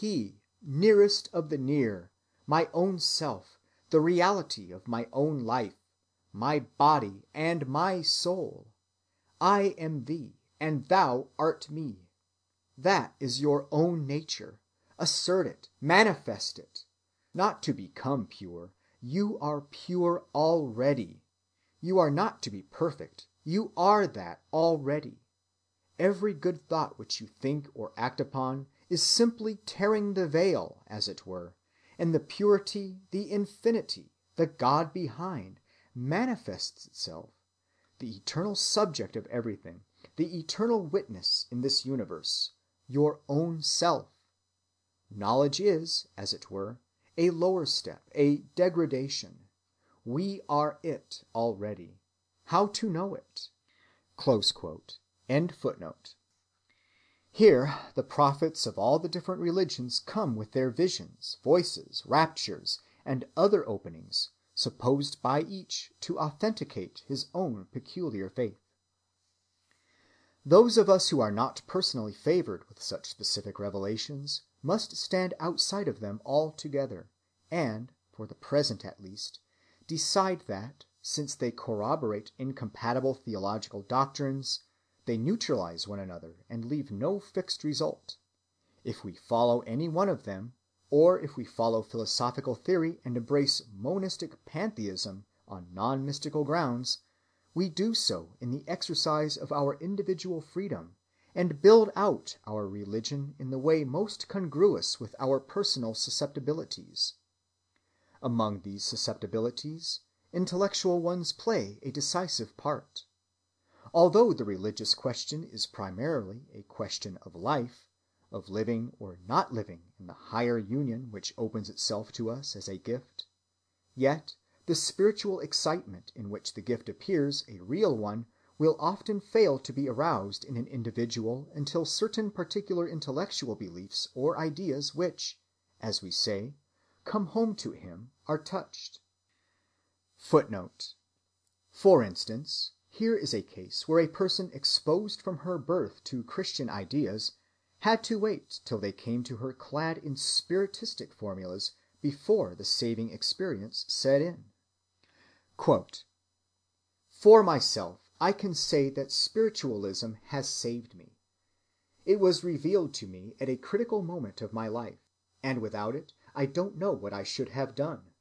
he, nearest of the near, my own self, the reality of my own life, my body and my soul. I am thee, and thou art me. That is your own nature. Assert it, manifest it. Not to become pure, you are pure already. You are not to be perfect, you are that already. Every good thought which you think or act upon is simply tearing the veil, as it were, and the purity, the infinity, the God behind, manifests itself, the eternal subject of everything, the eternal witness in this universe, your own self. Knowledge is, as it were, a lower step, a degradation. We are it already. How to know it? Close quote. End footnote. Here the prophets of all the different religions come with their visions, voices, raptures, and other openings, supposed by each to authenticate his own peculiar faith. Those of us who are not personally favored with such specific revelations must stand outside of them altogether, and, for the present at least, decide that, since they corroborate incompatible theological doctrines, they neutralize one another and leave no fixed result. If we follow any one of them, or if we follow philosophical theory and embrace monistic pantheism on non-mystical grounds, we do so in the exercise of our individual freedom, and build out our religion in the way most congruous with our personal susceptibilities. Among these susceptibilities, intellectual ones play a decisive part. Although the religious question is primarily a question of life, of living or not living in the higher union which opens itself to us as a gift, yet the spiritual excitement in which the gift appears a real one will often fail to be aroused in an individual until certain particular intellectual beliefs or ideas which, as we say, come home to him are touched. Footnote. For instance, here is a case where a person exposed from her birth to Christian ideas had to wait till they came to her clad in spiritistic formulas before the saving experience set in. Quote, "For myself, I can say that spiritualism has saved me. It was revealed to me at a critical moment of my life, and without it I don't know what I should have done.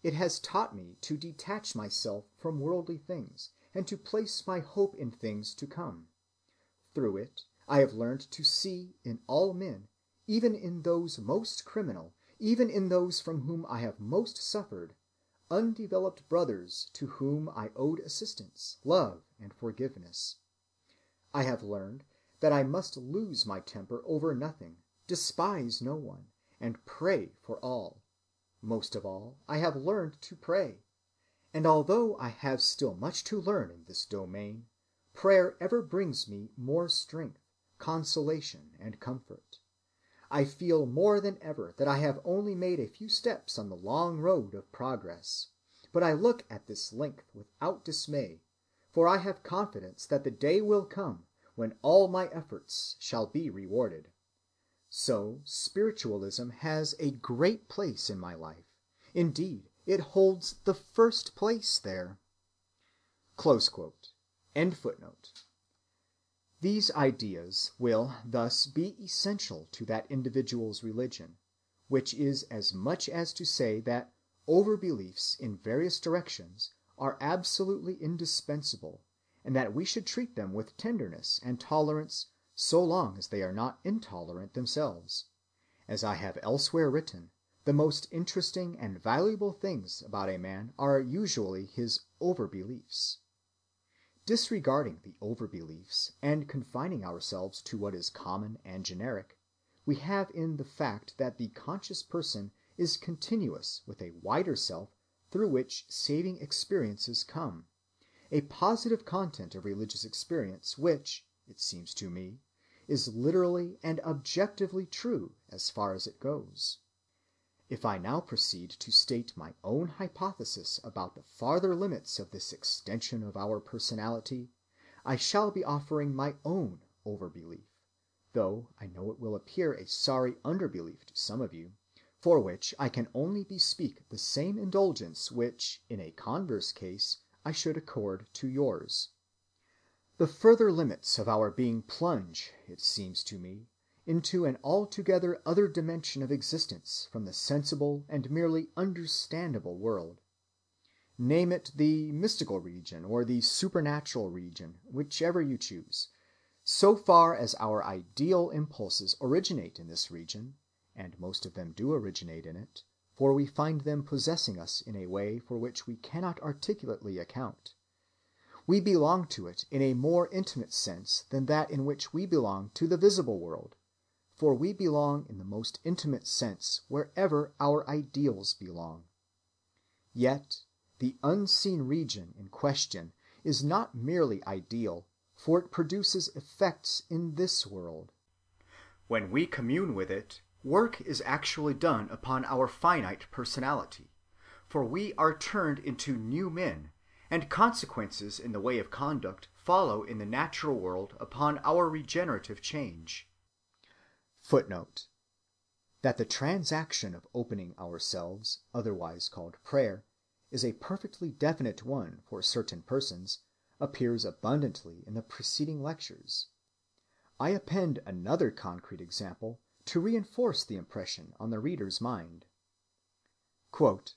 It has taught me to detach myself from worldly things and to place my hope in things to come. Through it I have learned to see in all men, even in those most criminal, even in those from whom I have most suffered, undeveloped brothers to whom I owed assistance, love, and forgiveness. I have learned that I must lose my temper over nothing, despise no one, and pray for all. Most of all, I have learned to pray. And although I have still much to learn in this domain, prayer ever brings me more strength, consolation, and comfort. I feel more than ever that I have only made a few steps on the long road of progress, but I look at this length without dismay, for I have confidence that the day will come when all my efforts shall be rewarded. So spiritualism has a great place in my life. Indeed, it holds the first place there." Close quote. End footnote. These ideas will thus be essential to that individual's religion, which is as much as to say that overbeliefs in various directions are absolutely indispensable, and that we should treat them with tenderness and tolerance so long as they are not intolerant themselves. As I have elsewhere written, the most interesting and valuable things about a man are usually his overbeliefs. Disregarding the overbeliefs and confining ourselves to what is common and generic, we have in the fact that the conscious person is continuous with a wider self through which saving experiences come, a positive content of religious experience which, it seems to me, is literally and objectively true as far as it goes. If I now proceed to state my own hypothesis about the farther limits of this extension of our personality, I shall be offering my own overbelief, though I know it will appear a sorry underbelief to some of you, for which I can only bespeak the same indulgence which, in a converse case, I should accord to yours. The further limits of our being plunge, it seems to me, into an altogether other dimension of existence from the sensible and merely understandable world. Name it the mystical region or the supernatural region, whichever you choose. So far as our ideal impulses originate in this region, and most of them do originate in it, for we find them possessing us in a way for which we cannot articulately account, we belong to it in a more intimate sense than that in which we belong to the visible world, for we belong in the most intimate sense wherever our ideals belong. Yet the unseen region in question is not merely ideal, for it produces effects in this world. When we commune with it, work is actually done upon our finite personality, for we are turned into new men, and consequences in the way of conduct follow in the natural world upon our regenerative change. Footnote: that the transaction of opening ourselves, otherwise called prayer, is a perfectly definite one for certain persons, appears abundantly in the preceding lectures. I append another concrete example to reinforce the impression on the reader's mind. Quote,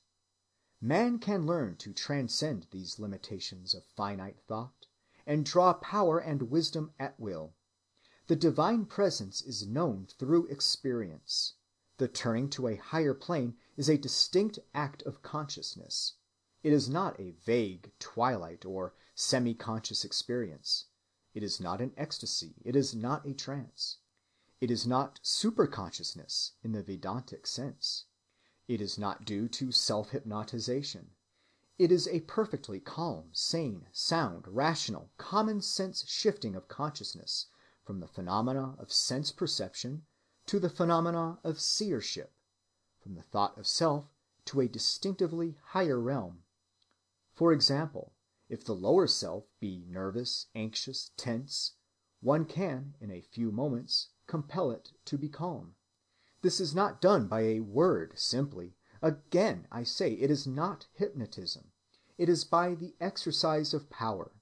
"Man can learn to transcend these limitations of finite thought, and draw power and wisdom at will. The divine presence is known through experience. The turning to a higher plane is a distinct act of consciousness. It is not a vague twilight or semi-conscious experience. It is not an ecstasy. It is not a trance. It is not superconsciousness in the Vedantic sense. It is not due to self-hypnotization. It is a perfectly calm, sane, sound, rational, common-sense shifting of consciousness from the phenomena of sense-perception to the phenomena of seership, from the thought of self to a distinctively higher realm. For example, if the lower self be nervous, anxious, tense, one can, in a few moments, compel it to be calm. This is not done by a word simply. Again, I say, it is not hypnotism. It is by the exercise of power.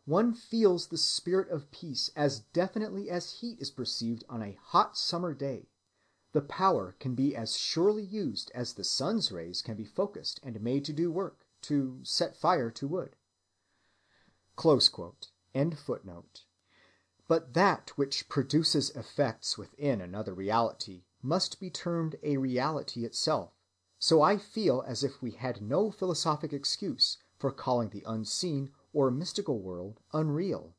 One feels the spirit of peace as definitely as heat is perceived on a hot summer day. The power can be as surely used as the sun's rays can be focused and made to do work, to set fire to wood." Close quote. End footnote. But that which produces effects within another reality must be termed a reality itself, so I feel as if we had no philosophic excuse for calling the unseen or mystical world unreal.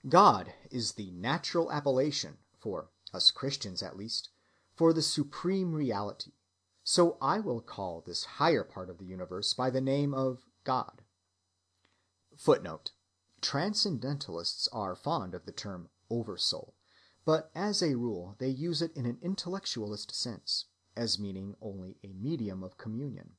God is the natural appellation, for us Christians at least, for the supreme reality, so I will call this higher part of the universe by the name of God. Footnote: Transcendentalists are fond of the term oversoul, but as a rule they use it in an intellectualist sense, as meaning only a medium of communion.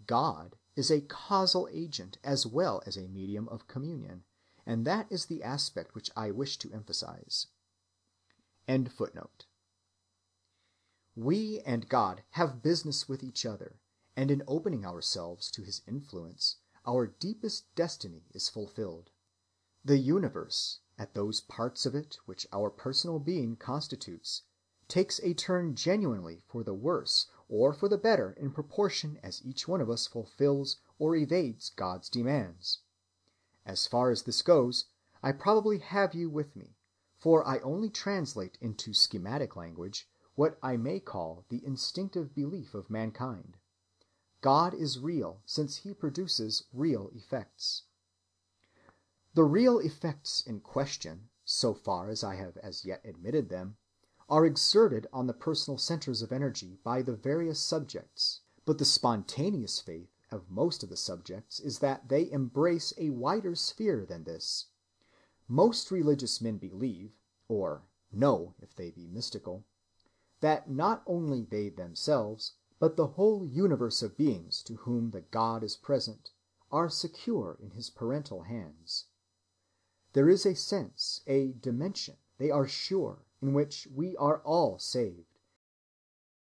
God is a causal agent as well as a medium of communion, and that is the aspect which I wish to emphasize. End footnote. We and God have business with each other, and in opening ourselves to his influence, our deepest destiny is fulfilled. The universe, at those parts of it which our personal being constitutes, takes a turn genuinely for the worse or for the better in proportion as each one of us fulfills or evades God's demands. As far as this goes, I probably have you with me, for I only translate into schematic language what I may call the instinctive belief of mankind. God is real since he produces real effects. The real effects in question, so far as I have as yet admitted them, are exerted on the personal centers of energy by the various subjects, but the spontaneous faith of most of the subjects is that they embrace a wider sphere than this. Most religious men believe, or know if they be mystical, that not only they themselves, but the whole universe of beings to whom the God is present, are secure in his parental hands. There is a sense, a dimension, they are sure, in which we are all saved.